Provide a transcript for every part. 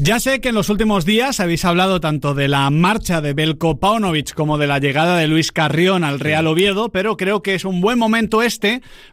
Ya sé que en los últimos días habéis hablado tanto de la marcha de Veljko Paunovic como de la llegada de Luis Carrión al Real Oviedo, pero creo que es un buen momento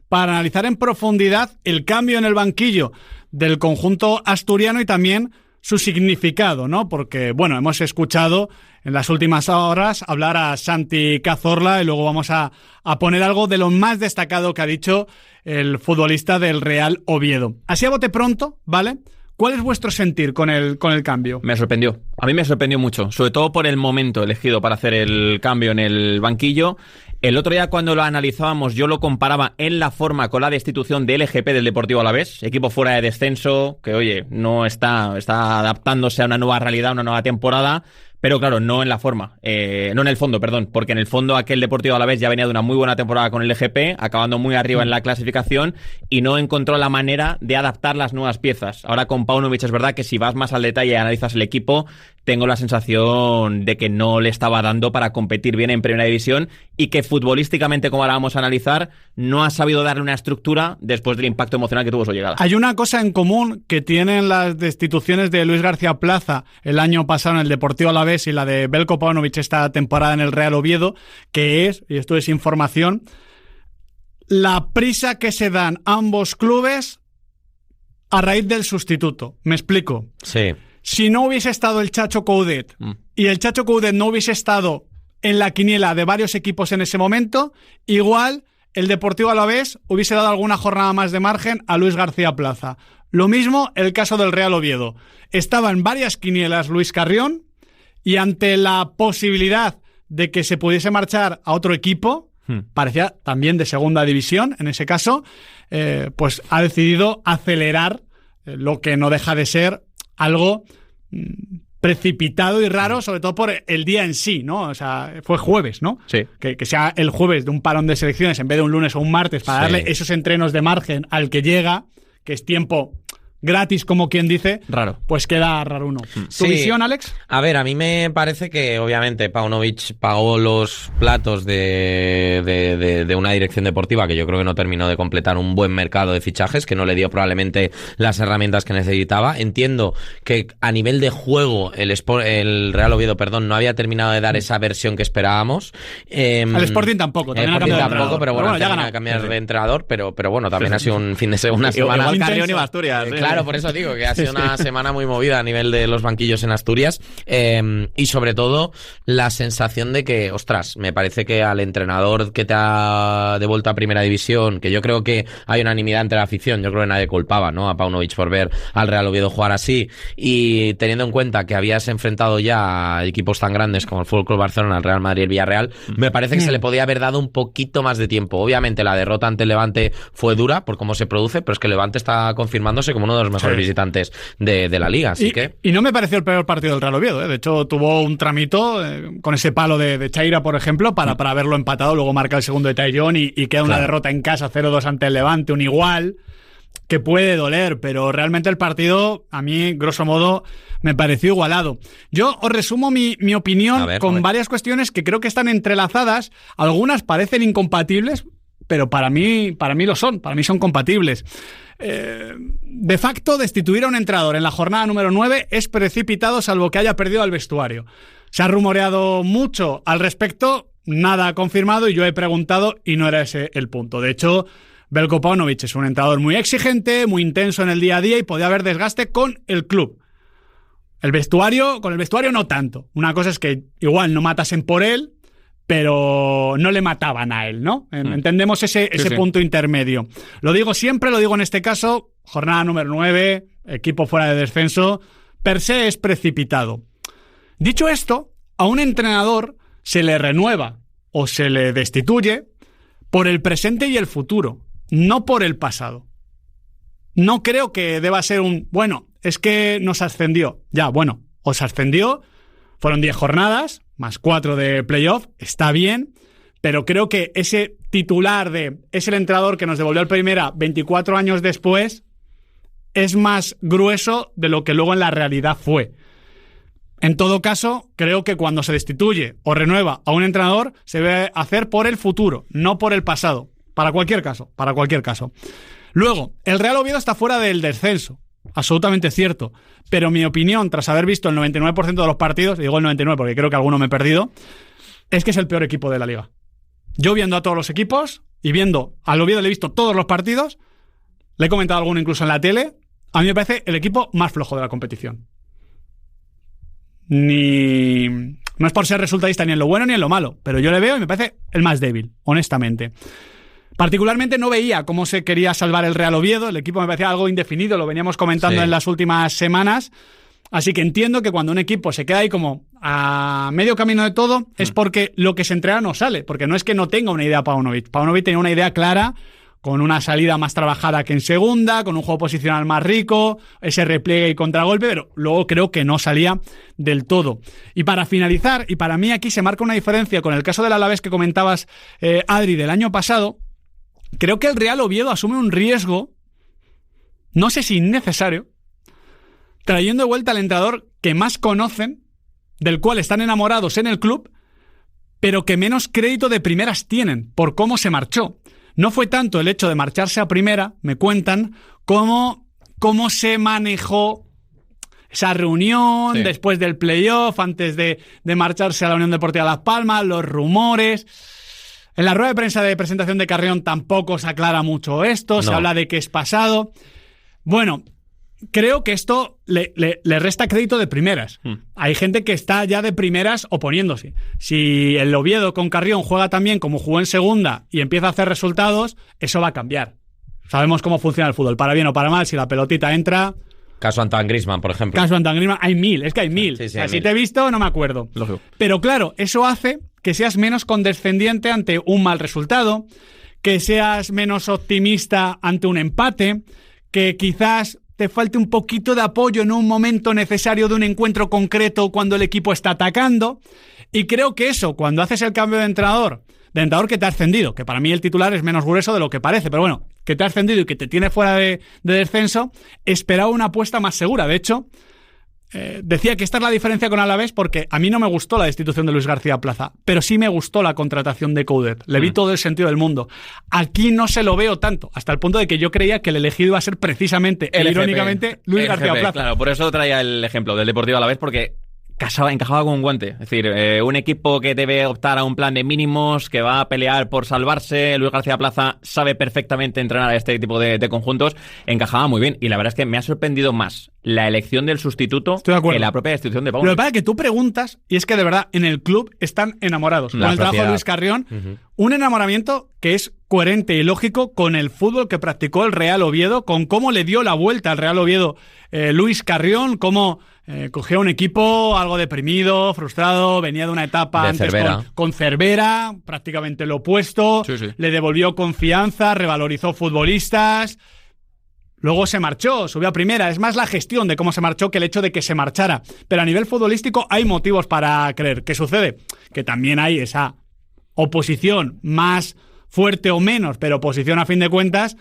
para analizar en profundidad el cambio en el banquillo del conjunto asturiano y también su significado, ¿no? Porque, bueno, hemos escuchado en las últimas horas hablar a Santi Cazorla y luego vamos a poner algo de lo más destacado que ha dicho el futbolista del Real Oviedo. Así a bote pronto, ¿vale? ¿Cuál es vuestro sentir con el cambio? Me sorprendió. A mí me sorprendió mucho, sobre todo por el momento elegido para hacer el cambio en el banquillo. El otro día cuando lo analizábamos yo lo comparaba en la forma con la destitución del LGP del Deportivo Alavés, equipo fuera de descenso, que oye, no está adaptándose a una nueva realidad, una nueva temporada. Pero claro, no en la forma, no en el fondo, perdón, porque en el fondo aquel Deportivo Alavés ya venía de una muy buena temporada con el LGP, acabando muy arriba en la clasificación y no encontró la manera de adaptar las nuevas piezas. Ahora con Paunovic es verdad que si vas más al detalle y analizas el equipo, tengo la sensación de que no le estaba dando para competir bien en Primera División y que futbolísticamente, como ahora vamos a analizar, no ha sabido darle una estructura después del impacto emocional que tuvo su llegada. Hay una cosa en común que tienen las destituciones de Luis García Plaza el año pasado en el Deportivo Alavés y la de Veljko Paunovic esta temporada en el Real Oviedo, que es, y esto es información, la prisa que se dan ambos clubes a raíz del sustituto. Me explico. Sí. Si no hubiese estado el Chacho Coudet y el Chacho Coudet no hubiese estado en la quiniela de varios equipos en ese momento, igual el Deportivo Alavés hubiese dado alguna jornada más de margen a Luis García Plaza. Lo mismo el caso del Real Oviedo. Estaba en varias quinielas Luis Carrión y ante la posibilidad de que se pudiese marchar a otro equipo, parecía también de segunda división en ese caso, pues ha decidido acelerar lo que no deja de ser algo precipitado y raro, sobre todo por el día en sí, ¿no? O sea, fue jueves, ¿no? Sí. Que sea el jueves de un parón de selecciones en vez de un lunes o un martes para darle esos entrenos de margen al que llega, que es tiempo gratis, como quien dice, raro. Pues queda raro uno. ¿Tu visión, Alex? A ver, a mí me parece que obviamente Paunovic pagó los platos de una dirección deportiva que yo creo que no terminó de completar un buen mercado de fichajes, que no le dio probablemente las herramientas que necesitaba. Entiendo que a nivel de juego el Real Oviedo, no había terminado de dar esa versión que esperábamos. El Sporting tampoco. El Sporting tampoco, pero bueno, ya ganó. Cambiar de entrador, pero bueno, también ha sido un fin de semana. Igual Carrión y Asturias. Claro, por eso digo que ha sido una semana muy movida a nivel de los banquillos en Asturias y sobre todo la sensación de que, ostras, me parece que al entrenador que te ha devuelto a Primera División, que yo creo que hay unanimidad entre la afición, yo creo que nadie culpaba, ¿no?, a Paunovic por ver al Real Oviedo jugar así, y teniendo en cuenta que habías enfrentado ya a equipos tan grandes como el Fútbol Club Barcelona, el Real Madrid y el Villarreal, me parece que se le podía haber dado un poquito más de tiempo. Obviamente la derrota ante el Levante fue dura por cómo se produce, pero es que el Levante está confirmándose como uno de los mejores visitantes de la liga, así que... Y no me pareció el peor partido del Real Oviedo, ¿eh? De hecho tuvo un tramito con ese palo de Chaira, por ejemplo, para haberlo empatado, luego marca el segundo de Taillón y queda una derrota en casa 0-2 ante el Levante, un igual que puede doler, pero realmente el partido a mí, grosso modo, me pareció igualado. Yo os resumo mi opinión con varias cuestiones que creo que están entrelazadas, algunas parecen incompatibles, pero para mí lo son, para mí son compatibles. De facto, destituir a un entrenador en la jornada número 9 es precipitado, salvo que haya perdido al vestuario. Se ha rumoreado mucho al respecto, nada confirmado, y yo he preguntado y no era ese el punto. De hecho, Veljko Paunovic es un entrenador muy exigente, muy intenso en el día a día y podía haber desgaste con el club. Con el vestuario no tanto. Una cosa es que igual no matasen por él, pero no le mataban a él, ¿no? Entendemos ese punto intermedio. Lo digo siempre, lo digo en este caso, jornada número 9, equipo fuera de descenso, per se es precipitado. Dicho esto, a un entrenador se le renueva o se le destituye por el presente y el futuro, no por el pasado. No creo que deba ser es que nos ascendió. Ya, bueno, os ascendió, fueron 10 jornadas, más 4 de playoff, está bien, pero creo que ese titular es el entrenador que nos devolvió al Primera 24 años después es más grueso de lo que luego en la realidad fue. En todo caso, creo que cuando se destituye o renueva a un entrenador se debe hacer por el futuro, no por el pasado, para cualquier caso. Luego, el Real Oviedo está fuera del descenso. absolutamente cierto. Pero mi opinión, tras haber visto el 99% de los partidos, digo el 99% porque creo que alguno me he perdido, es que es el peor equipo de la liga. Yo viendo a todos los equipos y viendo al Oviedo, le he visto todos los partidos, le he comentado alguno incluso en la tele, a mí me parece el equipo más flojo de la competición. No es por ser resultadista ni en lo bueno ni en lo malo, pero yo le veo y me parece el más débil, honestamente. Particularmente no veía cómo se quería salvar el Real Oviedo, el equipo me parecía algo indefinido, lo veníamos comentando en las últimas semanas, así que entiendo que cuando un equipo se queda ahí como a medio camino de todo, es porque lo que se entrega no sale, porque no es que no tenga una idea Paunovic. Paunovic tenía una idea clara, con una salida más trabajada que en segunda, con un juego posicional más rico, ese repliegue y contragolpe, pero luego creo que no salía del todo. Y para finalizar, y para mí aquí se marca una diferencia con el caso del Alavés que comentabas, Adri, del año pasado, creo que el Real Oviedo asume un riesgo, no sé si innecesario, trayendo de vuelta al entrenador que más conocen, del cual están enamorados en el club, pero que menos crédito de primeras tienen por cómo se marchó. No fue tanto el hecho de marcharse a primera, me cuentan, como cómo se manejó esa reunión después del playoff, antes de marcharse a la Unión Deportiva Las Palmas, los rumores. En la rueda de prensa de presentación de Carrión tampoco se aclara mucho esto, se habla de que es pasado. Bueno, creo que esto le resta crédito de primeras. Hay gente que está ya de primeras oponiéndose. Si el Oviedo con Carrión juega tan bien como jugó en segunda y empieza a hacer resultados, eso va a cambiar. Sabemos cómo funciona el fútbol, para bien o para mal, si la pelotita entra... Caso Antoine Griezmann, por ejemplo. Caso Antoine Griezmann, hay 1000, es que hay 1000. Sí, si te he visto, no me acuerdo. Lógico. Pero claro, eso hace que seas menos condescendiente ante un mal resultado, que seas menos optimista ante un empate, que quizás te falte un poquito de apoyo en un momento necesario de un encuentro concreto cuando el equipo está atacando. Y creo que eso, cuando haces el cambio de entrenador que te ha ascendido, que para mí el titular es menos grueso de lo que parece, pero bueno, que te ha ascendido y que te tiene fuera de descenso, esperaba una apuesta más segura. De hecho, decía que esta es la diferencia con Alavés, porque a mí no me gustó la destitución de Luis García Plaza, pero sí me gustó la contratación de Coudet. Le vi todo el sentido del mundo. Aquí no se lo veo tanto, hasta el punto de que yo creía que el elegido iba a ser precisamente, irónicamente, Luis García Plaza. Claro, por eso traía el ejemplo del Deportivo Alavés, porque encajaba con un guante. Es decir, un equipo que debe optar a un plan de mínimos, que va a pelear por salvarse. Luis García Plaza sabe perfectamente entrenar a este tipo de conjuntos. Encajaba muy bien. Y la verdad es que me ha sorprendido más la elección del sustituto que la propia destitución de Paunovic. Lo que pasa es que tú preguntas, y es que de verdad en el club están enamorados con el trabajo de Luis Carrión. Un enamoramiento que es coherente y lógico con el fútbol que practicó el Real Oviedo, con cómo le dio la vuelta al Real Oviedo Luis Carrión, cómo cogió un equipo algo deprimido, frustrado, venía de una etapa de antes con Cervera, prácticamente lo opuesto, le devolvió confianza, revalorizó futbolistas, luego se marchó, subió a primera. Es más la gestión de cómo se marchó que el hecho de que se marchara. Pero a nivel futbolístico hay motivos para creer. ¿Qué sucede? Que también hay esa oposición más fuerte o menos, pero oposición a fin de cuentas,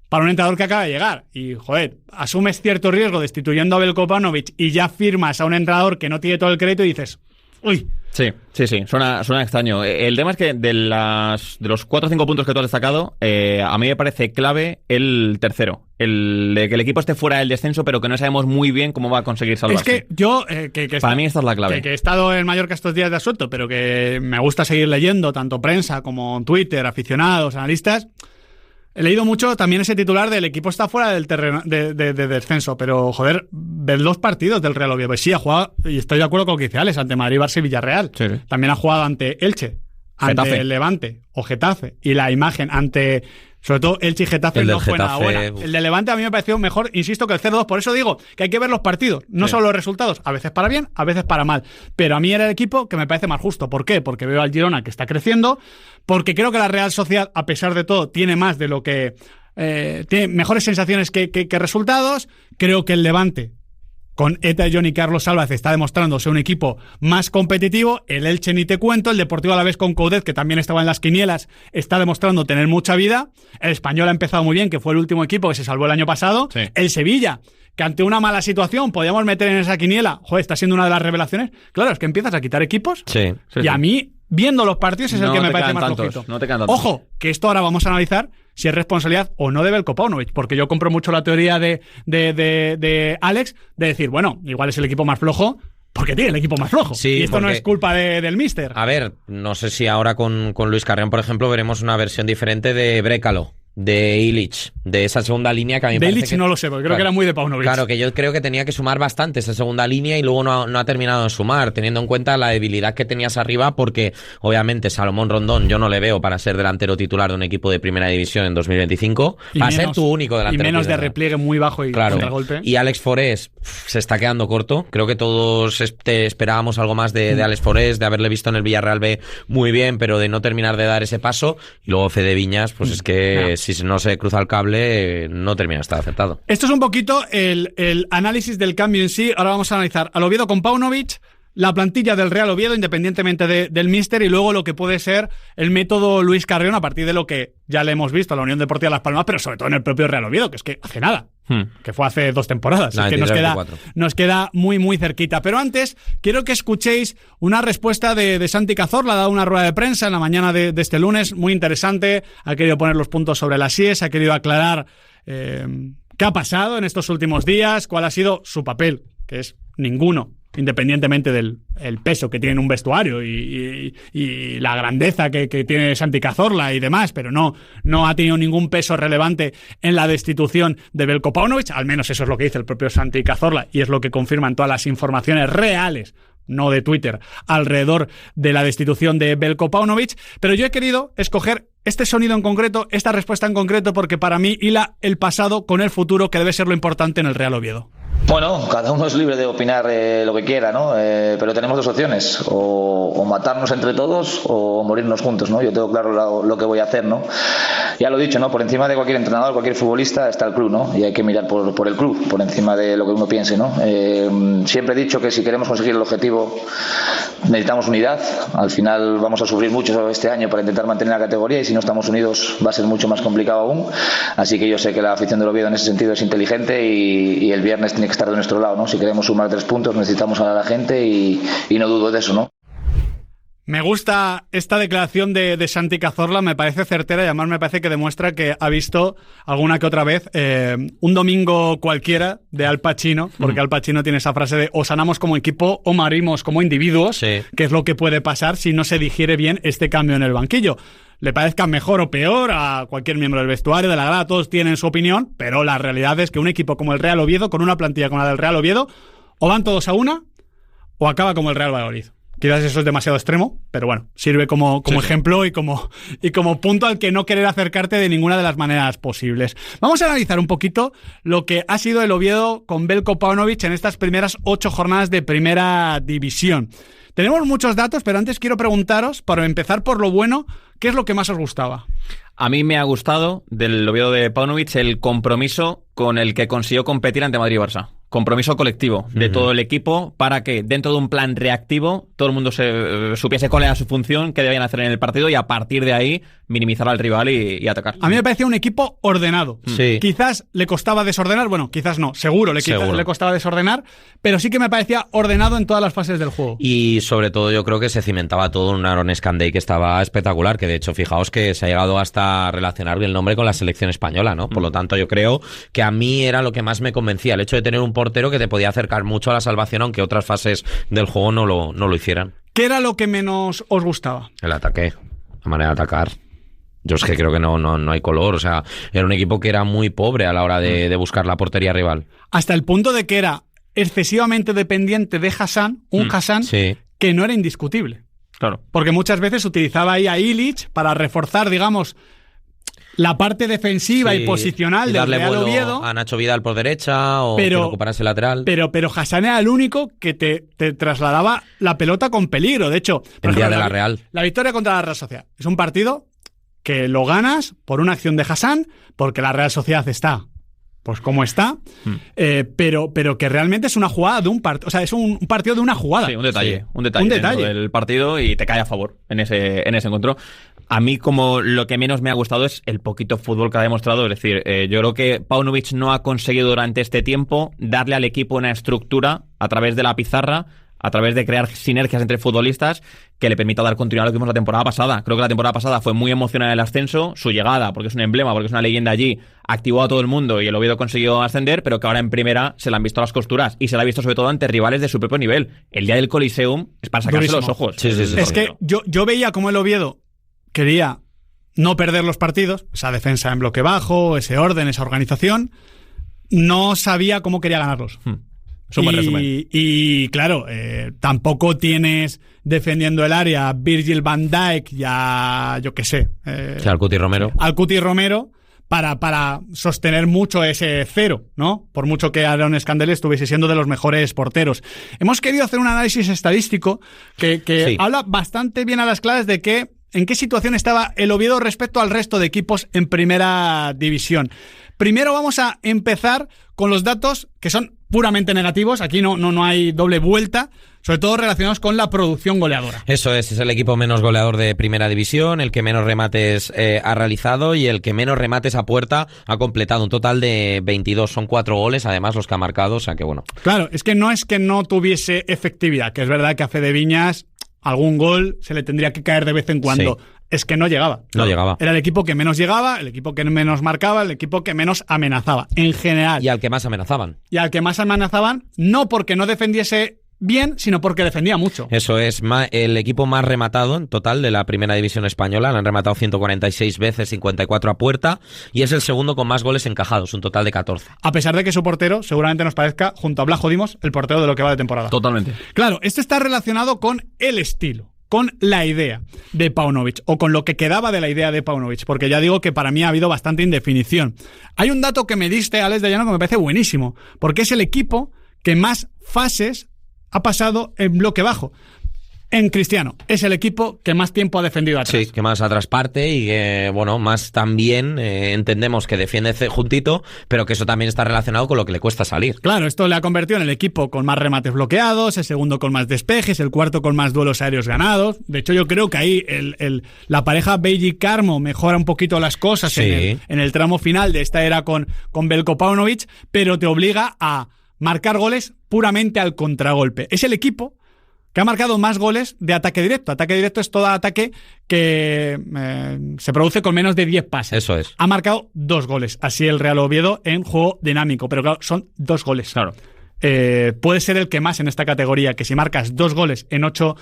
para un entrenador que acaba de llegar. Y, joder, asumes cierto riesgo destituyendo a Veljko Paunovic y ya firmas a un entrenador que no tiene todo el crédito y dices, uy. Sí, suena extraño. El tema es que de los 4 o 5 puntos que tú has destacado, a mí me parece clave el tercero. El de que el equipo esté fuera del descenso, pero que no sabemos muy bien cómo va a conseguir salvarse. Es que yo... para mí esta es la clave. Que he estado en Mallorca estos días de asueto, pero que me gusta seguir leyendo, tanto prensa como Twitter, aficionados, analistas. He leído mucho también ese titular del equipo está fuera del terreno de descenso, pero joder, ver los partidos del Real Oviedo. Pues sí, ha jugado, y estoy de acuerdo con lo que dice Alex, ante Madrid, Barça y Villarreal. Sí. También ha jugado ante Elche, ante el Levante o Getafe. Y la imagen ante, sobre todo, Elche y Getafe no fue nada buena. El de Levante a mí me pareció mejor, insisto, que el 0-2. Por eso digo que hay que ver los partidos, no solo los resultados, a veces para bien, a veces para mal. Pero a mí era el equipo que me parece más justo. ¿Por qué? Porque veo al Girona que está creciendo, porque creo que la Real Sociedad, a pesar de todo, tiene más de lo que... tiene mejores sensaciones que resultados. Creo que el Levante, con Eta John y Carlos Álvarez, está demostrando ser un equipo más competitivo. El Elche ni te cuento. El Deportivo Alavés con Coudet, que también estaba en las quinielas, está demostrando tener mucha vida. El Español ha empezado muy bien, que fue el último equipo que se salvó el año pasado. Sí. El Sevilla, que ante una mala situación podíamos meter en esa quiniela, joder, está siendo una de las revelaciones. Claro, es que empiezas a quitar equipos. Sí. Y a mí, viendo los partidos, es el que me parece más flojito. No te quedan tantos. Ojo, que esto ahora vamos a analizar si es responsabilidad o no de Veljko Paunovic, porque yo compro mucho la teoría de Alex de decir, bueno, igual es el equipo más flojo, porque tiene el equipo más flojo. Sí, y esto no es culpa del míster. A ver, no sé si ahora con Luis Carrión, por ejemplo, veremos una versión diferente de Brécalo, de Illich, de esa segunda línea que a mí me parece Illich no lo sé, porque creo que era muy de Paunovic. Claro, que yo creo que tenía que sumar bastante esa segunda línea y luego no ha terminado de sumar, teniendo en cuenta la debilidad que tenías arriba, porque obviamente Salomón Rondón yo no le veo para ser delantero titular de un equipo de primera división en 2025, va a ser tu único delantero. Y menos titular. De repliegue muy bajo y contragolpe. Y Alex Forés se está quedando corto, creo que todos esperábamos algo más de Alex Forés, de haberle visto en el Villarreal B muy bien, pero de no terminar de dar ese paso, y luego Fede Viñas, pues es que si no se cruza el cable, no termina de estar acertado. Esto es un poquito el análisis del cambio en sí. Ahora vamos a analizar al Oviedo con Paunovic, la plantilla del Real Oviedo, independientemente del míster, y luego lo que puede ser el método Luis Carrión a partir de lo que ya le hemos visto a la Unión Deportiva Las Palmas, pero sobre todo en el propio Real Oviedo, que es que hace nada. Que fue hace 2 temporadas. Es que nos queda muy, muy cerquita. Pero antes, quiero que escuchéis una respuesta de Santi Cazorla. Ha dado una rueda de prensa en la mañana de este lunes, muy interesante. Ha querido poner los puntos sobre las íes, ha querido aclarar qué ha pasado en estos últimos días, cuál ha sido su papel, que es ninguno, independientemente del peso que tiene en un vestuario y la grandeza que tiene Santi Cazorla y demás, pero no ha tenido ningún peso relevante en la destitución de Veljko Paunovic, al menos eso es lo que dice el propio Santi Cazorla y es lo que confirman todas las informaciones reales, no de Twitter, alrededor de la destitución de Veljko Paunovic, pero yo he querido escoger este sonido en concreto, esta respuesta en concreto, porque para mí hila el pasado con el futuro, que debe ser lo importante en el Real Oviedo. Bueno, cada uno es libre de opinar lo que quiera, ¿no? Pero tenemos 2 opciones, o matarnos entre todos o morirnos juntos, ¿no? Yo tengo claro lo que voy a hacer, ¿no? Ya lo he dicho, ¿no? Por encima de cualquier entrenador, cualquier futbolista está el club, ¿no? Y hay que mirar por el club, por encima de lo que uno piense, ¿no? Siempre he dicho que si queremos conseguir el objetivo necesitamos unidad. Al final vamos a sufrir mucho este año para intentar mantener la categoría y si no estamos unidos va a ser mucho más complicado aún. Así que yo sé que la afición del Oviedo en ese sentido es inteligente y el viernes tiene que estar de nuestro lado, ¿no? Si queremos sumar 3 puntos necesitamos a la gente y no dudo de eso, ¿no? Me gusta esta declaración de Santi Cazorla, me parece certera y además me parece que demuestra que ha visto alguna que otra vez un domingo cualquiera de Al Pacino, porque Al Pacino tiene esa frase de o sanamos como equipo o morimos como individuos, sí, que es lo que puede pasar si no se digiere bien este cambio en el banquillo. Le parezca mejor o peor a cualquier miembro del vestuario, de la grada, todos tienen su opinión, pero la realidad es que un equipo como el Real Oviedo, con una plantilla como la del Real Oviedo, o van todos a una o acaba como el Real Valladolid. Quizás eso es demasiado extremo, pero bueno, sirve como ejemplo y como punto al que no querer acercarte de ninguna de las maneras posibles. Vamos a analizar un poquito lo que ha sido el Oviedo con Veljko Paunovic en estas primeras 8 jornadas de primera división. Tenemos muchos datos, pero antes quiero preguntaros, para empezar por lo bueno, ¿qué es lo que más os gustaba? A mí me ha gustado del Oviedo de Paunovic el compromiso con el que consiguió competir ante Madrid y Barça. Compromiso colectivo de todo el equipo para que dentro de un plan reactivo todo el mundo supiese cuál era su función, qué debían hacer en el partido y a partir de ahí minimizar al rival y atacar. A mí me parecía un equipo ordenado. Sí. Quizás le costaba desordenar, bueno, quizás no, seguro le costaba desordenar, pero sí que me parecía ordenado en todas las fases del juego. Y sobre todo yo creo que se cimentaba todo en un Aaron Escandey que estaba espectacular, que de hecho fijaos que se ha llegado hasta relacionar el nombre con la selección española, ¿no? Por lo tanto yo creo que a mí era lo que más me convencía, el hecho de tener un portero que te podía acercar mucho a la salvación, aunque otras fases del juego no lo hicieran. ¿Qué era lo que menos os gustaba? El ataque, la manera de atacar. Yo es que creo que no hay color, o sea, era un equipo que era muy pobre a la hora de buscar la portería rival. Hasta el punto de que era excesivamente dependiente de Hassan, Hassan sí, que no era indiscutible. Claro. Porque muchas veces utilizaba ahí a Illich para reforzar, digamos, la parte defensiva sí, y posicional del Real Oviedo. A Nacho Vidal por derecha o que ocupara ese lateral. Pero Hassan era el único que te trasladaba la pelota con peligro. De hecho, el día de la Real. La victoria contra la Real Sociedad es un partido que lo ganas por una acción de Hassan, porque la Real Sociedad está pues como está, pero que realmente es una jugada de un partido, o sea, es un partido de una jugada. Sí, un detalle del partido y te cae a favor en ese encuentro. A mí, como lo que menos me ha gustado es el poquito fútbol que ha demostrado. Es decir, yo creo que Paunovic no ha conseguido durante este tiempo darle al equipo una estructura a través de la pizarra, a través de crear sinergias entre futbolistas que le permita dar continuidad a lo que vimos la temporada pasada. Creo que la temporada pasada fue muy emocional el ascenso, su llegada, porque es un emblema, porque es una leyenda allí, activó a todo el mundo y el Oviedo consiguió ascender, pero que ahora en primera se le han visto las costuras y se le ha visto sobre todo ante rivales de su propio nivel. El día del Coliseum es para sacarse los ojos. Sí. Es que yo veía como el Oviedo quería no perder los partidos, esa defensa en bloque bajo, ese orden, esa organización, no sabía cómo quería ganarlos. Y claro, tampoco tienes defendiendo el área a Virgil van Dijk y a, yo qué sé, al Cuti Romero para sostener mucho ese cero, ¿no? Por mucho que Aaron Scandell estuviese siendo de los mejores porteros. Hemos querido hacer un análisis estadístico que habla bastante bien a las claras de en qué situación estaba el Oviedo respecto al resto de equipos en primera división. Primero vamos a empezar con los datos que son puramente negativos. Aquí no hay doble vuelta, sobre todo relacionados con la producción goleadora. Eso es el equipo menos goleador de primera división, el que menos remates ha realizado y el que menos remates a puerta ha completado. Un total de 22, son 4 goles además los que ha marcado, o sea que bueno. Claro, es que no tuviese efectividad, que es verdad que a Fede Viñas algún gol se le tendría que caer de vez en cuando. Sí. Es que no llegaba. No llegaba. Era el equipo que menos llegaba, el equipo que menos marcaba, el equipo que menos amenazaba, en general. Y al que más amenazaban. No porque no defendiese bien, sino porque defendía mucho. Eso es, el equipo más rematado en total de la primera división española. Le han rematado 146 veces, 54 a puerta, y es el segundo con más goles encajados, un total de 14. A pesar de que su portero seguramente nos parezca, junto a Blajo Dimos, el portero de lo que va de temporada. Totalmente. Claro, esto está relacionado con el estilo, con la idea de Paunovic, o con lo que quedaba de la idea de Paunovic, porque ya digo que para mí ha habido bastante indefinición. Hay un dato que me diste, Alex de Llano, que me parece buenísimo, porque es el equipo que más fases ha pasado en bloque bajo. En Cristiano, es el equipo que más tiempo ha defendido atrás. Sí, que más atrás parte y que, bueno, más también entendemos que defiende juntito, pero que eso también está relacionado con lo que le cuesta salir. Claro, esto le ha convertido en el equipo con más remates bloqueados, el segundo con más despejes, el cuarto con más duelos aéreos ganados. De hecho, yo creo que ahí la pareja Beji-Carmo mejora un poquito las cosas en el tramo final de esta era con Veljko Paunovic, pero te obliga a marcar goles puramente al contragolpe. Es el equipo que ha marcado más goles de ataque directo. Ataque directo es todo ataque que se produce con menos de 10 pases. Eso es. Ha marcado 2 goles. Así el Real Oviedo en juego dinámico. Pero claro, son 2 goles. Claro. Puede ser el que más en esta categoría, que si marcas 2 goles en 8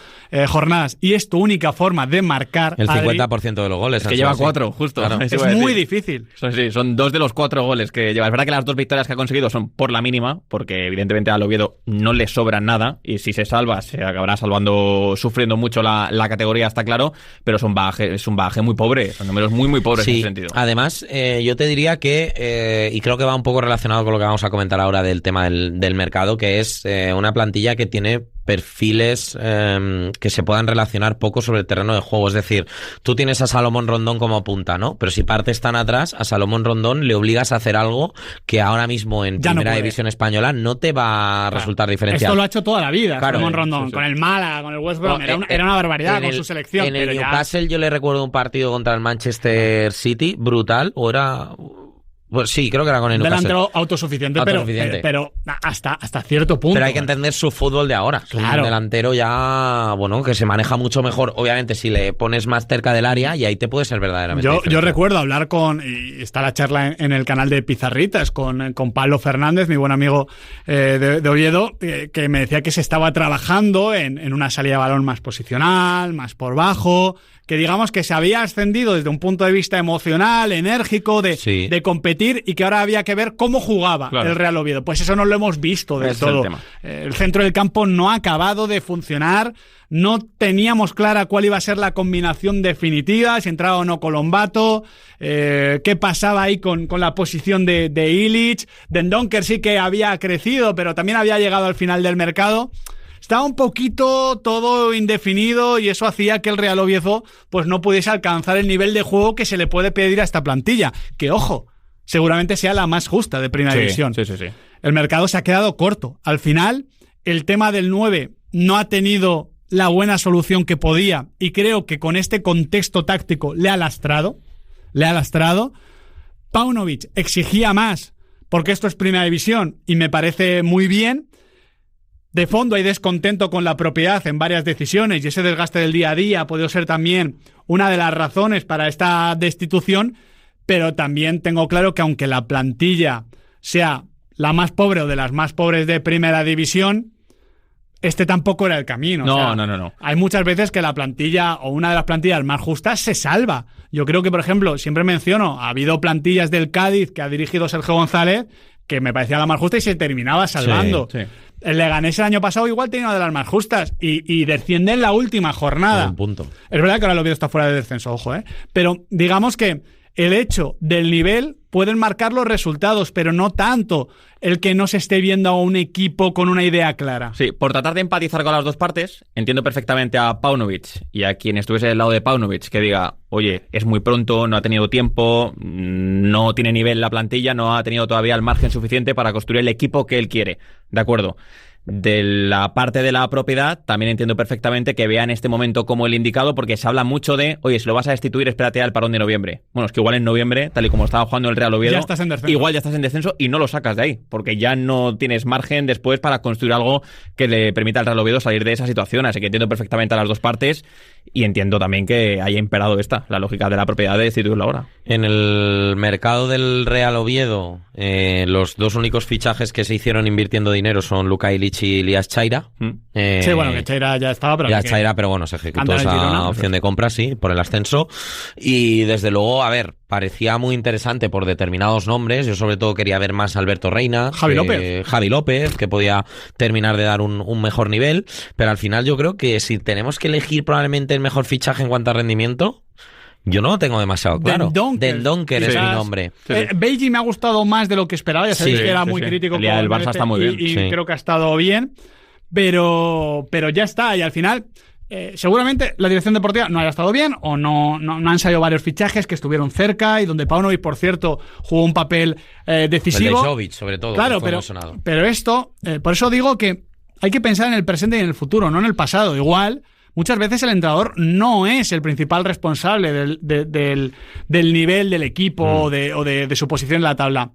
jornadas y es tu única forma de marcar... El 50% de los goles. Es que lleva 4, justo. Claro. Es muy difícil. Sí, son 2 de los 4 goles que lleva. Es verdad que las 2 victorias que ha conseguido son por la mínima, porque evidentemente al Oviedo no le sobra nada y si se salva, se acabará salvando, sufriendo mucho la categoría, está claro, pero es un bagaje muy pobre, son números muy pobres en ese sentido. Además, yo te diría que, y creo que va un poco relacionado con lo que vamos a comentar ahora del tema del mercado, que es una plantilla que tiene perfiles que se puedan relacionar poco sobre el terreno de juego. Es decir, tú tienes a Salomón Rondón como punta, ¿no? Pero si partes tan atrás, a Salomón Rondón le obligas a hacer algo que ahora mismo en primera división española no te va a resultar diferencial. Esto lo ha hecho toda la vida, Salomón Rondón, con el Málaga, con el West Brom. Era una barbaridad con su selección. En el Newcastle yo le recuerdo un partido contra el Manchester City brutal, o era... Pues sí, creo que era con el Newcastle. Delantero autosuficiente. Pero hasta cierto punto. Pero hay que entender su fútbol de ahora. Claro. Un delantero ya, bueno, que se maneja mucho mejor. Obviamente, si le pones más cerca del área, y ahí te puede ser verdaderamente Yo recuerdo hablar y está la charla en el canal de Pizarritas con Pablo Fernández, mi buen amigo de Oviedo, que me decía que se estaba trabajando en una salida de balón más posicional, más por bajo, que digamos que se había ascendido desde un punto de vista emocional, enérgico, de competir, y que ahora había que ver cómo jugaba el Real Oviedo. Pues eso no lo hemos visto del todo. El centro del campo no ha acabado de funcionar, no teníamos clara cuál iba a ser la combinación definitiva, si entraba o no Colombato, qué pasaba ahí con la posición de Ilić. Dendoncker sí que había crecido, pero también había llegado al final del mercado. Estaba un poquito todo indefinido y eso hacía que el Real Oviedo pues no pudiese alcanzar el nivel de juego que se le puede pedir a esta plantilla. Que, ojo, seguramente sea la más justa de Primera División. Sí. El mercado se ha quedado corto. Al final, el tema del 9 no ha tenido la buena solución que podía, y creo que con este contexto táctico le ha lastrado. Paunovic exigía más, porque esto es Primera División, y me parece muy bien. De fondo hay descontento con la propiedad en varias decisiones, y ese desgaste del día a día ha podido ser también una de las razones para esta destitución, pero también tengo claro que aunque la plantilla sea la más pobre o de las más pobres de Primera División, este tampoco era el camino. No. Hay muchas veces que la plantilla o una de las plantillas más justas se salva. Yo creo que, por ejemplo, siempre menciono, ha habido plantillas del Cádiz que ha dirigido Sergio González que me parecía la más justa y se terminaba salvando. Sí. El Leganés el año pasado igual tenía una de las más justas y desciende en la última jornada. Un punto. Es verdad que ahora el Oviedo está fuera de descenso, ojo, pero digamos que el hecho del nivel pueden marcar los resultados, pero no tanto el que no se esté viendo a un equipo con una idea clara. Sí, por tratar de empatizar con las dos partes, entiendo perfectamente a Paunovic y a quien estuviese del lado de Paunovic que diga, oye, es muy pronto, no ha tenido tiempo, no tiene nivel la plantilla, no ha tenido todavía el margen suficiente para construir el equipo que él quiere. De acuerdo. De la parte de la propiedad, también entiendo perfectamente que vean este momento como el indicado, porque se habla mucho de, oye, si lo vas a destituir, espérate al parón de noviembre. Bueno, es que igual en noviembre, tal y como estaba jugando el Real Oviedo, igual ya estás en descenso y no lo sacas de ahí, porque ya no tienes margen después para construir algo que le permita al Real Oviedo salir de esa situación. Así que entiendo perfectamente a las dos partes y entiendo también que haya imperado la lógica de la propiedad de destituirlo ahora. En el mercado del Real Oviedo, los dos únicos fichajes que se hicieron invirtiendo dinero son Luka Ilic y Elias Chaira. Sí, bueno, que Chaira ya estaba, pero ya Chaira, pero bueno, se ejecutó esa opción de compra, sí, por el ascenso. Y desde luego, a ver, parecía muy interesante por determinados nombres. Yo sobre todo quería ver más a Alberto Reina, Javi López, que podía terminar de dar un mejor nivel. Pero al final yo creo que si tenemos que elegir probablemente el mejor fichaje en cuanto a rendimiento, yo no lo tengo demasiado claro. Del Donker es mi nombre. Beiji me ha gustado más de lo que esperaba. Ya sabéis que era muy crítico. El Barça está muy bien. Y creo que ha estado bien. Pero ya está. Y al final, seguramente la dirección deportiva no haya estado bien o no han salido varios fichajes que estuvieron cerca y donde Paunovic, por cierto, jugó un papel decisivo. El de Jovic, sobre todo. Claro, pero esto, por eso digo que hay que pensar en el presente y en el futuro, no en el pasado. Igual, muchas veces el entrenador no es el principal responsable del nivel del equipo o de su posición en la tabla.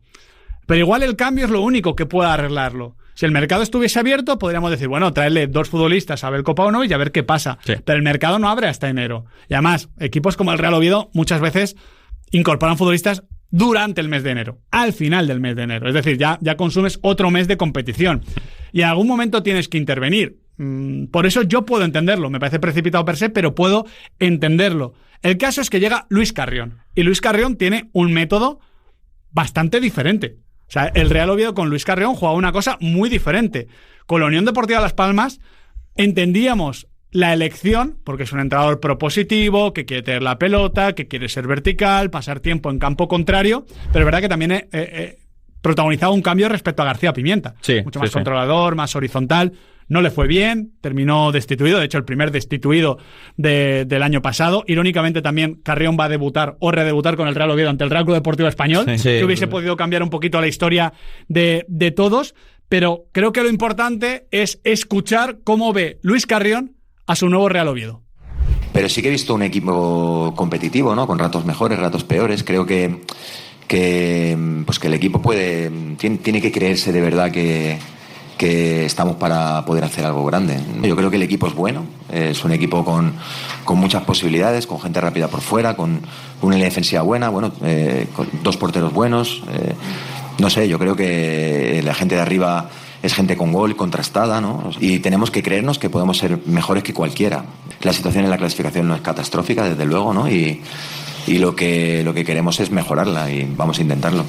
Pero igual el cambio es lo único que pueda arreglarlo. Si el mercado estuviese abierto, podríamos decir, bueno, traerle 2 futbolistas a Belko Paunovic y a ver qué pasa. Sí. Pero el mercado no abre hasta enero. Y además, equipos como el Real Oviedo muchas veces incorporan futbolistas durante el mes de enero, al final del mes de enero. Es decir, ya consumes otro mes de competición. Y en algún momento tienes que intervenir. Por eso yo puedo entenderlo. Me parece precipitado per se, pero puedo entenderlo. El caso es que llega Luis Carrión. Y Luis Carrión tiene un método bastante diferente. O sea, el Real Oviedo con Luis Carrión jugaba una cosa muy diferente. Con la Unión Deportiva Las Palmas entendíamos la elección, porque es un entrenador propositivo, que quiere tener la pelota, que quiere ser vertical, pasar tiempo en campo contrario, pero es verdad que también protagonizaba un cambio respecto a García Pimienta. Sí, mucho más controlador, más horizontal. No le fue bien, terminó destituido, de hecho el primer destituido del año pasado. Irónicamente también Carrión va a debutar o redebutar con el Real Oviedo ante el Real Club Deportivo Español, que hubiese podido cambiar un poquito la historia de todos, pero creo que lo importante es escuchar cómo ve Luis Carrión a su nuevo Real Oviedo. Pero sí que he visto un equipo competitivo, ¿no? Con ratos mejores, ratos peores. Creo que el equipo tiene que creerse de verdad que estamos para poder hacer algo grande. Yo creo que el equipo es bueno, es un equipo con muchas posibilidades, con gente rápida por fuera, con una defensiva buena, con 2 porteros buenos. No sé, yo creo que la gente de arriba es gente con gol, contrastada, ¿no? Y tenemos que creernos que podemos ser mejores que cualquiera. La situación en la clasificación no es catastrófica, desde luego, ¿no? Y lo que queremos es mejorarla y vamos a intentarlo.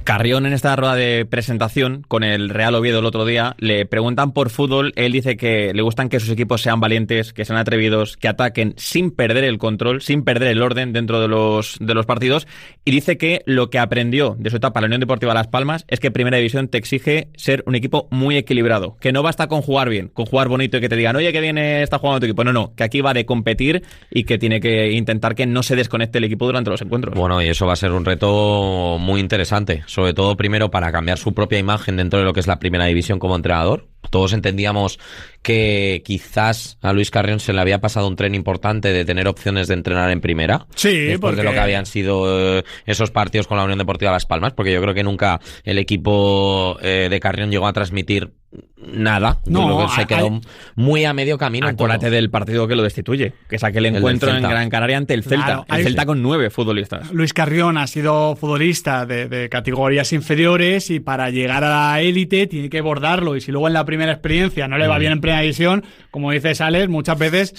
Carrión, en esta rueda de presentación con el Real Oviedo el otro día, le preguntan por fútbol. Él dice que le gustan que sus equipos sean valientes, que sean atrevidos, que ataquen sin perder el control, sin perder el orden dentro de los partidos, y dice que lo que aprendió de su etapa en la Unión Deportiva Las Palmas es que Primera División te exige ser un equipo muy equilibrado, que no basta con jugar bien, con jugar bonito y que te digan, oye, que bien está jugando tu equipo. No, que aquí va de competir y que tiene que intentar que no se desconecte el equipo durante los encuentros. Bueno, y eso va a ser un reto muy interesante, sobre todo primero para cambiar su propia imagen dentro de lo que es la Primera División como entrenador. Todos entendíamos que quizás a Luis Carrión se le había pasado un tren importante de tener opciones de entrenar en primera. Sí, después de lo que habían sido esos partidos con la Unión Deportiva Las Palmas, porque yo creo que nunca el equipo de Carrión llegó a transmitir nada. Yo creo que se quedó muy a medio camino. Acuérdate del partido que lo destituye, que es aquel encuentro en Gran Canaria ante el Celta. Claro, el Celta con 9 futbolistas. Luis Carrión ha sido futbolista de categorías inferiores y para llegar a la élite tiene que bordarlo, y si luego en la primera experiencia no le va bien en Primera División, como dices Alex, muchas veces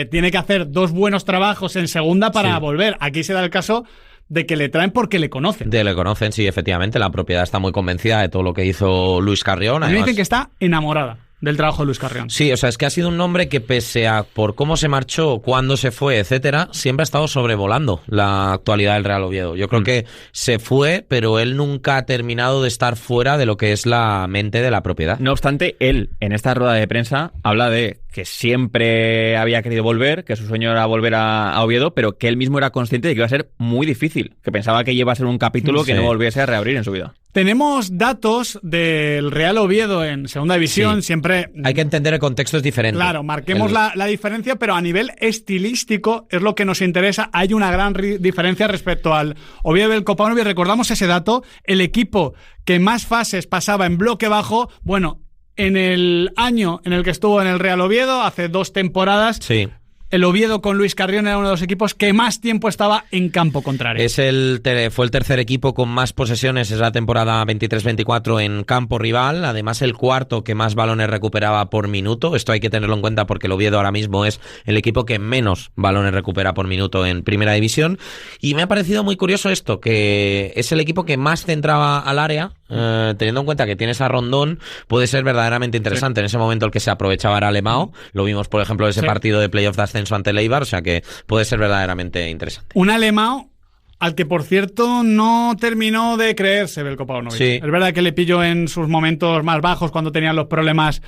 tiene que hacer 2 buenos trabajos en segunda para volver. Aquí se da el caso de que le traen porque le conocen. Le conocen, sí, efectivamente. La propiedad está muy convencida de todo lo que hizo Luis Carrión. A mí me dicen que está enamorada del trabajo de Luis Carrión. Sí, o sea, es que ha sido un hombre que pese a por cómo se marchó, cuándo se fue, etcétera, siempre ha estado sobrevolando la actualidad del Real Oviedo. Yo creo que se fue, pero él nunca ha terminado de estar fuera de lo que es la mente de la propiedad. No obstante, él, en esta rueda de prensa, habla de que siempre había querido volver, que su sueño era volver a Oviedo, pero que él mismo era consciente de que iba a ser muy difícil, que pensaba que iba a ser un capítulo que no volviese a reabrir en su vida. Tenemos datos del Real Oviedo en Segunda División, siempre... Hay que entender el contexto, es diferente. Claro, marquemos la diferencia, pero a nivel estilístico es lo que nos interesa. Hay una gran diferencia respecto al Oviedo del Kopanovic. Recordamos ese dato, el equipo que más fases pasaba en bloque bajo, bueno, en el año en el que estuvo en el Real Oviedo, hace 2 temporadas... Sí. El Oviedo con Luis Carrión era uno de los equipos que más tiempo estaba en campo contrario. Fue el tercer equipo con más posesiones esa temporada 23-24 en campo rival, además el cuarto que más balones recuperaba por minuto. Esto hay que tenerlo en cuenta porque el Oviedo ahora mismo es el equipo que menos balones recupera por minuto en Primera División. Y me ha parecido muy curioso esto, que es el equipo que más centraba al área. Teniendo en cuenta que tienes a Rondón, puede ser verdaderamente interesante. En ese momento el que se aprovechaba era Alemão. Lo vimos, por ejemplo, ese partido de playoff de ascenso ante el Eibar, o sea que puede ser verdaderamente interesante. Un Alemão al que, por cierto, no terminó de creerse Veljko Paunovic. Sí. Es verdad que le pilló en sus momentos más bajos cuando tenían los problemas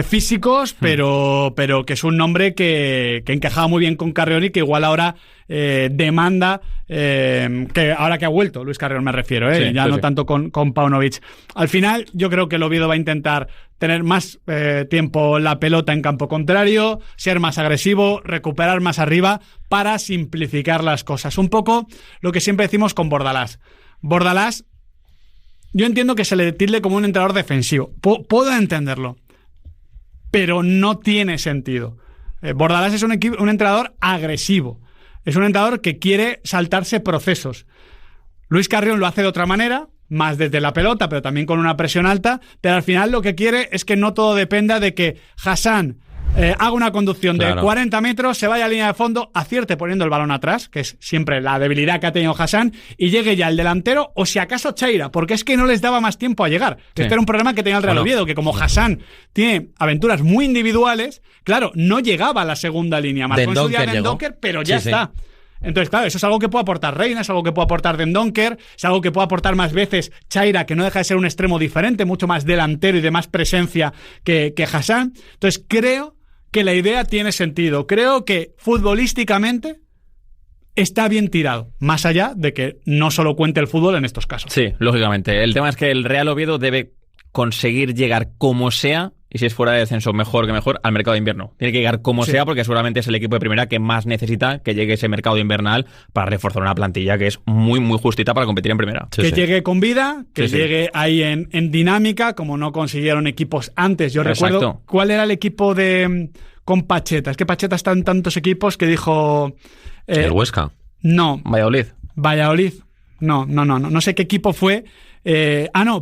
físicos, pero que es un nombre que encajaba muy bien con Carrión y que igual ahora demanda, que ahora que ha vuelto Luis Carrión me refiero, no tanto con Paunovic. Al final yo creo que el Oviedo va a intentar tener más tiempo la pelota en campo contrario, ser más agresivo, recuperar más arriba para simplificar las cosas. Un poco lo que siempre decimos con Bordalás. Bordalás, yo entiendo que se le tilde como un entrenador defensivo. Puedo entenderlo, pero no tiene sentido. Bordalás es un entrenador agresivo. Es un entrenador que quiere saltarse procesos. Luis Carrión lo hace de otra manera, más desde la pelota, pero también con una presión alta, pero al final lo que quiere es que no todo dependa de que Hassan haga una conducción de 40 metros, se vaya a línea de fondo, acierte poniendo el balón atrás, que es siempre la debilidad que ha tenido Hassan, y llegue ya el delantero, o si acaso Chaira, porque es que no les daba más tiempo a llegar. Sí. Este era un problema que tenía el Real Oviedo, que como Hassan tiene aventuras muy individuales, claro, no llegaba a la segunda línea. Marcó en su día Dendoncker, pero ya está. Entonces, claro, eso es algo que puede aportar Reina, es algo que puede aportar Dendoncker, es algo que puede aportar más veces Chaira, que no deja de ser un extremo diferente, mucho más delantero y de más presencia que Hassan. Entonces, creo que la idea tiene sentido. Creo que futbolísticamente está bien tirado, más allá de que no solo cuente el fútbol en estos casos. Sí, lógicamente. El tema es que el Real Oviedo debe conseguir llegar como sea, y si es fuera de descenso, mejor que mejor, al mercado de invierno. Tiene que llegar como sea, porque seguramente es el equipo de primera que más necesita que llegue ese mercado invernal para reforzar una plantilla que es muy, muy justita para competir en primera. Que llegue con vida, que llegue ahí en dinámica, como no consiguieron equipos antes. Yo recuerdo, ¿cuál era el equipo con Pacheta? Es que Pacheta está en tantos equipos que dijo... ¿El Huesca? No. Valladolid. No sé qué equipo fue.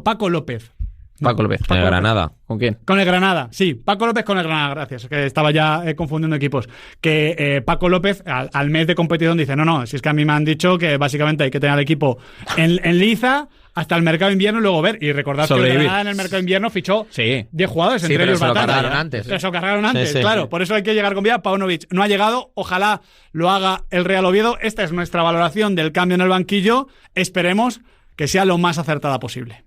Paco López. Paco López. ¿Con el Granada? ¿Con quién? Con el Granada, sí. Paco López con el Granada, gracias. Que estaba ya confundiendo equipos. Que Paco López, al mes de competición, dice, no, si es que a mí me han dicho que básicamente hay que tener el equipo en liza, hasta el mercado de invierno y luego ver. Y recordad que el Granada en el mercado de invierno fichó 10 jugadores, entre ellos Batalla. Se lo cargaron antes, Sí, claro. sí. Por eso hay que llegar con vida. Paunovic no ha llegado. Ojalá lo haga el Real Oviedo. Esta es nuestra valoración del cambio en el banquillo. Esperemos que sea lo más acertada posible.